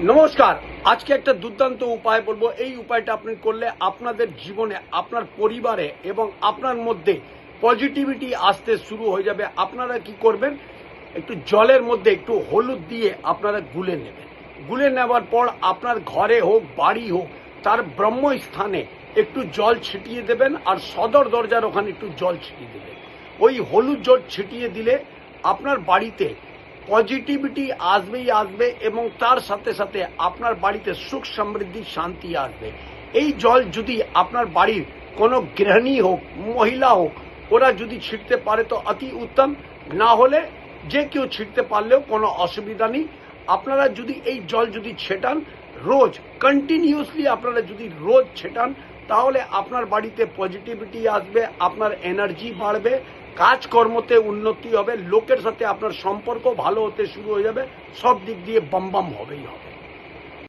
নমস্কার। আজকে একটা দুর্দান্ত উপায় বলবো। এই উপায়টা আপনি করলে আপনাদের জীবনে, আপনার পরিবারে এবং আপনার মধ্যে পজিটিভিটি আসতে শুরু হয়ে যাবে। আপনারা কি করবেন, একটু জলের মধ্যে একটু হলুদ দিয়ে আপনারা গুলে নেবেন। গুলে নেওয়ার পর আপনার ঘরে হোক, বাড়ি হোক, তার ব্রহ্মস্থানে একটু জল ছিটিয়ে দেবেন, আর সদর দরজার ওখানে একটু জল ছিটিয়ে দেবেন। ওই হলুদ জল ছিটিয়ে দিলে আপনার বাড়িতে পজিটিভিটি আসবেই আসবে, এবং তার সাথে সাথে আপনার বাড়িতে সুখ সমৃদ্ধি শান্তি আসবে। এই জল যদি আপনার বাড়ির কোনো গৃহিণী হোক, মহিলা হোক, ওরা যদি ছিটতে পারে তো অতি উত্তম, না হলে যে কেউ ছিটতে পারলেও কোনো অসুবিধা নেই। আপনারা যদি এই জল যদি ছেটান রোজ, কন্টিনিউয়াসলি আপনারা যদি রোজ ছেটান, তাহলে আপনার বাড়িতে পজিটিভিটি আসবে, আপনার এনার্জি বাড়বে, কাজকর্মতে উন্নতি হবে, লোকের সাথে আপনার সম্পর্ক ভালো হতে শুরু হয়ে যাবে, সব দিক দিয়ে বম বম হবেই হবে।